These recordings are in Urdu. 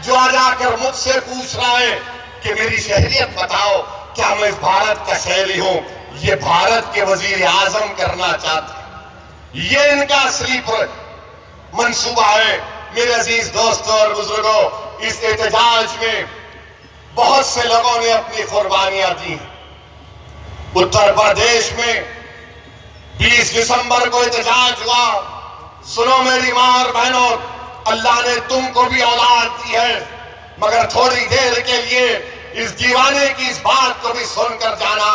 جو آ جا کر مجھ سے پوچھ رہا ہے کہ میری شہریت بتاؤ، کیا میں اس بھارت کا شہری ہوں، یہ بھارت کے وزیر اعظم کرنا چاہتے ہیں۔ یہ ان کا اصلی منصوبہ ہے۔ میرے عزیز دوستوں اور بزرگوں، اس احتجاج میں بہت سے لوگوں نے اپنی قربانیاں دی ہیں۔ اتر پردیش میں 20 دسمبر کو احتجاج ہوا۔ سنو میری ماں اور بہنوں، اللہ نے تم کو بھی اولاد دی ہے، مگر تھوڑی دیر کے لیے اس دیوانے کی اس بات کو بھی سن کر جانا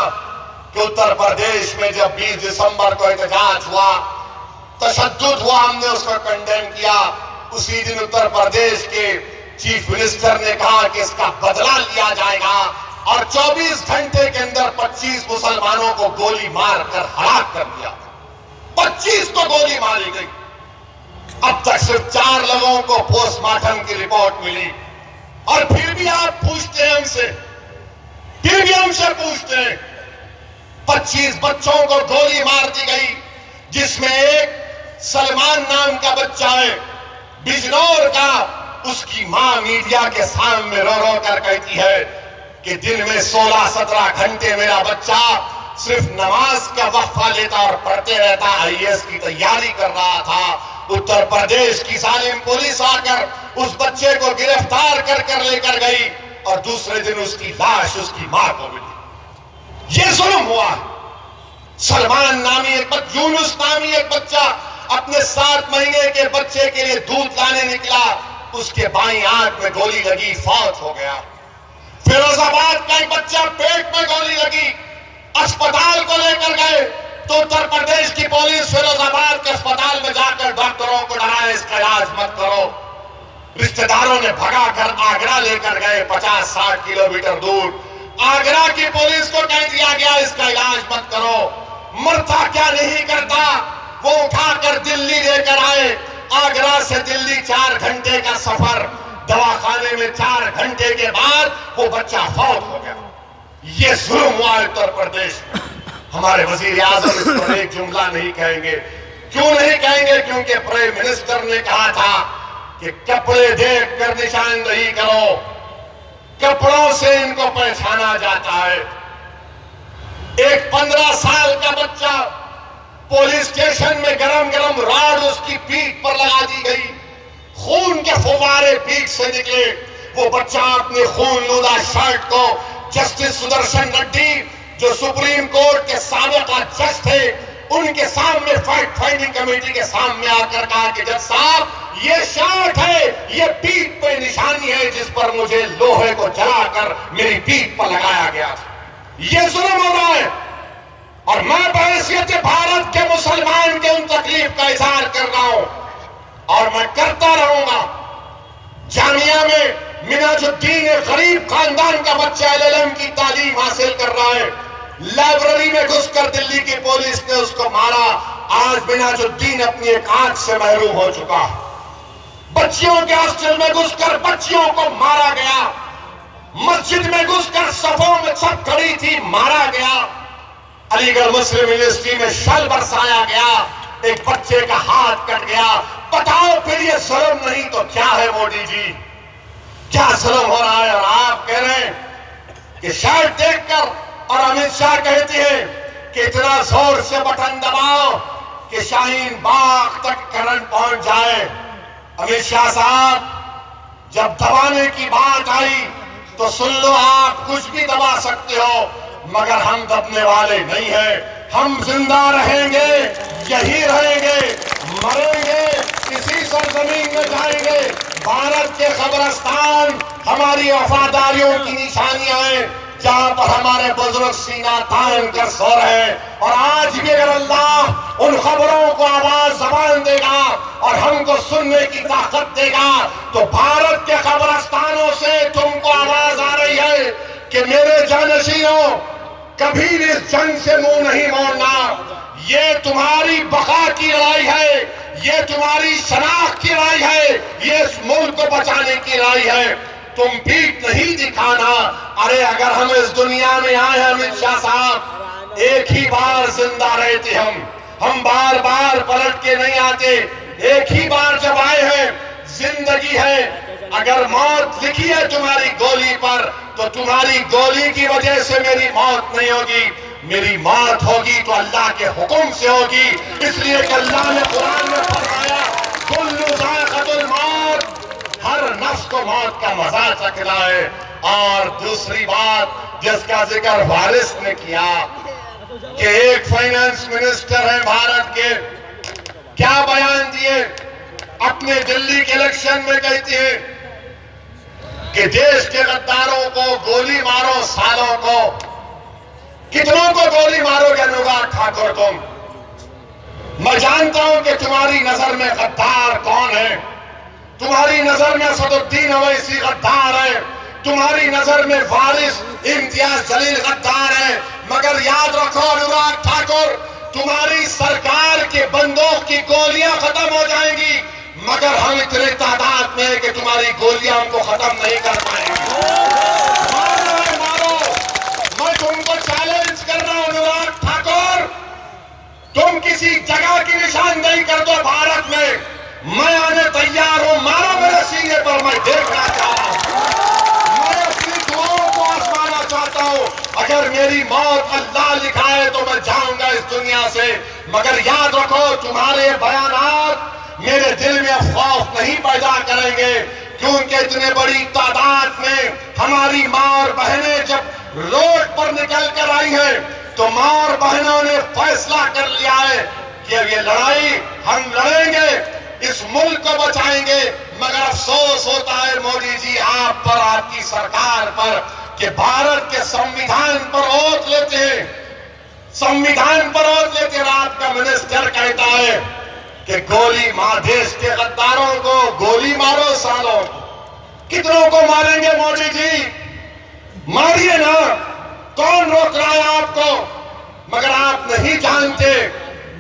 کہ اتر پردیش میں جب 20 دسمبر کو احتجاج ہوا، تشدد ہوا، ہم نے اس کو کنڈیم کیا۔ اسی دن اتر پردیش کے چیف منسٹر نے کہا کہ اس کا بدلہ لیا جائے گا، اور 24 گھنٹے کے اندر 25 مسلمانوں کو گولی مار کر ہلاک کر دیا۔ 25 کو گولی ماری گئی۔ اب تک صرف 4 لوگوں کو پوسٹ مارٹم کی رپورٹ ملی، اور پھر بھی آپ پوچھتے ہیں ہم سے، پھر بھی ہم سے پوچھتے ہیں، 25 بچوں کو گولی مار دی گئی، جس میں ایک سلمان نام کا بچہ ہے، بجنور کا۔ اس کی ماں میڈیا کے سامنے رو رو کر کہتی ہے کہ دن میں 16-17 گھنٹے میرا بچہ صرف نماز کا وقفہ لیتا اور پڑھتے رہتا، IAS کی تیاری کر رہا تھا۔ اتر پردیش کی ظالم پولیس آ کر اس بچے کو گرفتار کر کر لے کر گئی، اور دوسرے دن اس کی لاش اس کی ماں کو ملی۔ یہ ظلم ہوا۔ سلمان نامی یونس نامی ایک بچہ اپنے 7 مہینے کے بچے کے لیے دودھ لانے نکلا، اس کے بائیں آنکھ میں گولی لگی، فوت ہو گیا۔ فیروز آباد کا ایک بچہ پیٹ میں گولی لگی، اسپتال کو لے کر گئے تو اتر پردیش کی پولیس فیروز آباد کے اسپتال میں جا کر ڈاکٹروں کو ڈرایا اس کا علاج مت کرو۔ رشتہ داروں نے بھگا کر آگرہ لے کر گئے، 50-60 کلومیٹر دور۔ آگرہ کی پولیس کو کہہ دیا گیا اس کا علاج مت کرو۔ مرتا کیا نہیں کرتا، وہ اٹھا کر دلی لے کر آئے۔ آگرہ سے دلی 4 گھنٹے کا سفر، دواخانے میں 4 گھنٹے کے بعد وہ بچہ فوت ہو گیا۔ یہ ظلم ہوا اتر پردیش میں۔ ہمارے وزیر اعظم اس پر ایک جملہ نہیں کہیں گے۔ کیوں نہیں کہیں گے؟ کیونکہ پرائم منسٹر نے کہا تھا کہ کپڑے دیکھ کر نشاندہی کرو، کپڑوں سے ان کو پہچانا جاتا ہے۔ ایک 15 سال کا بچہ پولیس اسٹیشن میں گرم گرم راڈ اس کی پیٹھ پر لگا دی گئی، خون کے فوارے پیٹھ سے نکلے۔ وہ بچہ اپنے خون لودہ شرٹ کو جسٹس سدرشن ریڈی، جو سپریم کورٹ کے سابق جج تھے، ان کے سامنے فیکٹ فائنڈنگ کمیٹی کے سامنے آ کر کہا کہ جج صاحب یہ شرٹ ہے، یہ پیٹھ پہ نشانی ہے جس پر مجھے لوہے کو جلا کر میری پیٹھ پر لگایا گیا تھا۔ یہ ظلم ہو رہا ہے، اور میں بحیثیت بھارت کے مسلمان کے ان تکلیف کا اظہار کر رہا ہوں، اور میں کرتا رہوں گا۔ جامعہ میں مناج الدین ایک غریب خاندان کا بچہ LLM کی تعلیم حاصل کر رہا ہے، لائبریری میں گھس کر دلی کی پولیس نے اس کو مارا۔ آج مناج الدین اپنی ایک آنکھ سے محروم ہو چکا۔ بچیوں کے ہاسٹل میں گھس کر بچیوں کو مارا گیا، مسجد میں گھس کر صفوں میں سب کھڑی تھی، مارا گیا۔ علی گڑھ مسلم یونیورسٹی میں شل برسایا گیا، ایک بچے کا ہاتھ کٹ گیا۔ بتاؤ پھر یہ ظلم نہیں تو کیا ہے مودی جی؟ کیا ظلم ہو رہا ہے؟ اور آپ کہہ رہے ہیں کہ شرٹ دیکھ کر، اور امت شاہ کہتے ہیں کہ اتنا زور سے بٹن دباؤ کہ شاہین باغ تک کرنٹ پہنچ جائے۔ امت شاہ صاحب، جب دبانے کی بات آئی تو سن لو، آپ کچھ بھی دبا سکتے ہو، مگر ہم دبنے والے نہیں ہیں۔ ہم زندہ رہیں گے، یہی رہیں گے، مریں گے، اسی سرزمین میں جائیں گے۔ بھارت کے قبرستان ہماری وفاداریوں کی نشانیاں ہیں، جہاں پر ہمارے بزرگ سینہ تان کر سو رہے ہیں۔ اور آج بھی اگر اللہ ان خبروں کو آواز زبان دے گا اور ہم کو سننے کی طاقت دے گا، تو بھارت کے قبرستانوں سے تم کو آواز آ رہی ہے کہ میرے جانشینوں، کبھی اس جنگ سے منہ نہیں موڑنا۔ یہ تمہاری بقا کی لڑائی ہے، یہ تمہاری شناخت کی لڑائی ہے، یہ اس ملک کو بچانے کی لڑائی ہے۔ تم پیٹھ نہیں دکھانا۔ ارے اگر ہم اس دنیا میں آئے ہیں امت شاہ صاحب، ایک ہی بار زندہ رہتے ہم بار بار پلٹ کے نہیں آتے۔ ایک ہی بار جب آئے ہیں، زندگی ہے۔ اگر موت لکھی ہے تمہاری گولی پر تو تمہاری گولی کی وجہ سے میری موت نہیں ہوگی، میری موت ہوگی تو اللہ کے حکم سے ہوگی، اس لیے کہ اللہ نے قرآن میں فرمایا کل ذائقۃ الموت، ہر نفس کو موت کا مزہ چکھنا ہے۔ اور دوسری بات جس کا ذکر وارث نے کیا کہ ایک فائنانس منسٹر ہیں بھارت کے، کیا بیان دیے اپنے دلی کے الیکشن میں، کہتے ہیں کہ دیش کے غداروں کو گولی مارو، سالوں کو کتنوں کو گولی مارو گے انوراگ ٹھاکر تم؟ میں جانتا ہوں کہ تمہاری نظر میں غدار کون ہے، تمہاری نظر میں اسد الدین اویسی غدار ہے، تمہاری نظر میں وارث امتیاز جلیل غدار ہے، مگر یاد رکھو انوراگ ٹھاکر، تمہاری سرکار کے بندوق کی گولیاں ختم ہو جائیں گی مگر ہم اتنے تعداد میں کہ تمہاری گولیاں ہم کو ختم نہیں کر پائیں گی۔ مارو ہے مارو، میں تم کو چیلنج کر رہا ہوں انوراگ ٹھاکر، تم کسی جگہ کی نشاندہی کر دو بھارت میں آنے تیار ہوں، مارو میرے سینے پر، میں دیکھنا چاہتا ہوں، میں اپنی دعاؤں کو آزمانا چاہتا ہوں، اگر میری موت اللہ لکھائے تو میں جاؤں گا اس دنیا سے، مگر یاد رکھو تمہارے بیانات میرے دل میں خوف نہیں پیدا کریں گے، کیونکہ اتنے بڑی تعداد میں ہماری ماں اور بہنیں جب روڈ پر نکل کر آئی ہیں تو ماں اور بہنوں نے فیصلہ کر لیا ہے کہ اب یہ لڑائی ہم لڑیں گے، اس ملک کو بچائیں گے، مگر افسوس ہوتا ہے مودی جی آپ پر، آپ کی سرکار پر، کہ بھارت کے سمویدھان پر اوتھ لیتے ہیں، سمویدھان پر اوتھ لیتے ہیں، آپ کا منسٹر کہتا ہے کہ گولی دیش کے غداروں کو گولی مارو، سالوں کتنوں کو ماریں گے مودی جی؟ ماریے نا، کون روک رہا ہے آپ کو؟ مگر آپ نہیں جانتے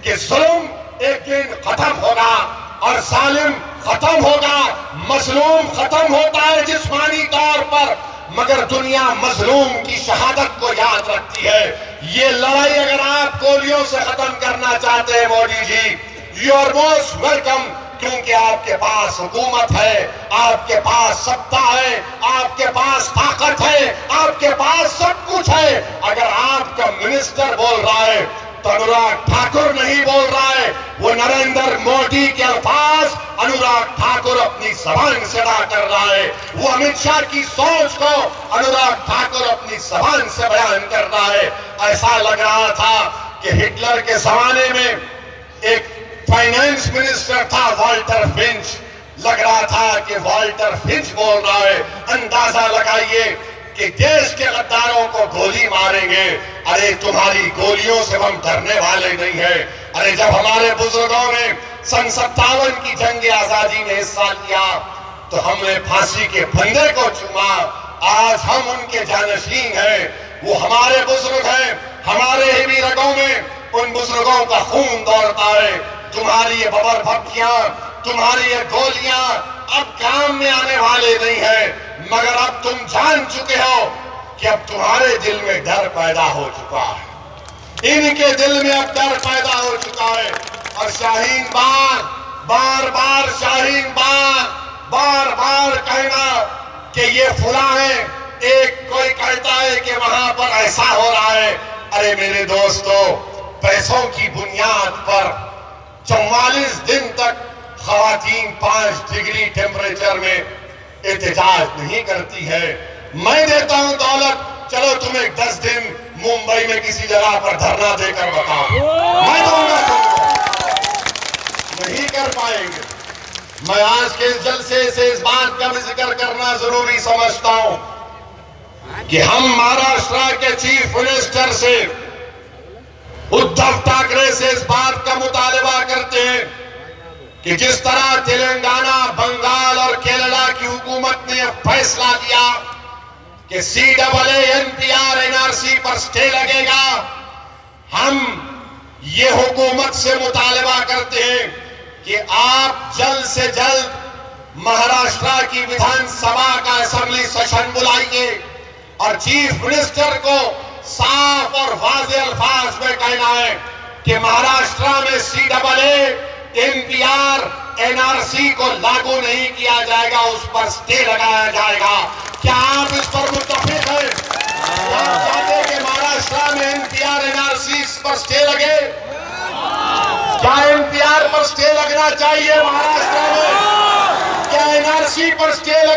کہ ظلم ایک دن ختم ہوگا اور ظالم ختم ہوگا، مظلوم ختم ہوتا ہے جسمانی طور پر، مگر دنیا مظلوم کی شہادت کو یاد رکھتی ہے۔ یہ لڑائی اگر آپ گولیوں سے ختم کرنا چاہتے ہیں مودی جی، you are most welcome، کیونکہ آپ کے پاس حکومت ہے، آپ کے پاس ستا ہے، آپ کے پاس طاقت ہے، آپ کے پاس سب کچھ ہے۔ اگر آپ کا منسٹر بول رہا ہے تو انوراگ ٹھاکر نہیں بول رہا ہے، وہ نریندر مودی کے الفاظ انوراگ ٹھاکر اپنی زبان سے ادا کر رہا ہے، وہ امت شاہ کی سوچ کو انوراگ ٹھاکر اپنی زبان سے بیان کر رہا ہے۔ ایسا لگ رہا تھا کہ ہٹلر کے زمانے میں ایک فائنانس منسٹر تھا والٹر فنچ، لگ رہا تھا کہ والٹر فنچ بول رہا ہے، اندازہ لگائیے کہ دیش کے غداروں کو گولی ماریں گے، ارے تمہاری گولیوں سے ہم ڈرنے والے نہیں ہیں۔ ارے جب ہمارے بزرگوں نے سن 57 کی جنگ آزادی میں حصہ لیا تو ہم نے پھانسی کے پھندے کو چوما، آج ہم ان کے جانشین ہیں، وہ ہمارے بزرگ ہیں، ہمارے ہی بھی رگوں میں ان بزرگوں کا خون دوڑتا ہے۔ تمہاری یہ ببر بھپکیاں، تمہاری یہ گولیاں اب کام میں آنے والے نہیں ہیں، مگر اب تم جان چکے ہو کہ اب تمہارے دل میں ڈر پیدا ہو چکا ہے، ان کے دل میں اب ڈر پیدا ہو چکا ہے۔ اور شاہین بار بار شاہین بار بار کہنا کہ یہ فلاں ہے، ایک کوئی کہتا ہے کہ وہاں پر ایسا ہو رہا ہے۔ ارے میرے دوستو، پیسوں کی بنیاد پر 44 دن تک خواتین 5 ڈگری ٹیمپریچر میں احتجاج نہیں کرتی ہے۔ میں دیتا ہوں دولت، چلو تمہیں 10 دن ممبئی میں کسی جگہ پر دھرنا دے کر بتاؤ، میں دوں گا تم کو، نہیں کر پائیں گے۔ میں آج کے اس جلسے سے اس بات کا بھی ذکر کرنا ضروری سمجھتا ہوں کہ ہم مہاراشٹر کے چیف منسٹر سے، ادھو ٹھاکرے سے اس بات کا مطالبہ کرتے ہیں کہ جس طرح تلنگانہ، بنگال اور کیرالہ کی حکومت نے فیصلہ لیا کہ CAA NRC پر سٹے لگے گا، ہم یہ حکومت سے مطالبہ کرتے ہیں کہ آپ جلد سے جلد مہاراشٹر کی ویدھان سبھا کا اسمبلی سیشن بلائیے اور چیف منسٹر کو صاف اور واضح الفاظ میں کہنا ہے کہ مہاراشٹر میں CAA NPR N R C کو لاگو نہیں کیا جائے گا اس پر سٹے لگایا جائے گا. کیا آپ اس پر متفق ہیں؟ آپ چاہتے ہیں کہ مہاراشٹر میں NPR NRC پر سٹے لگے؟ کیا NPR پر سٹے لگنا چاہیے مہاراشٹر میں؟ کیا NRC پر سٹے لگنا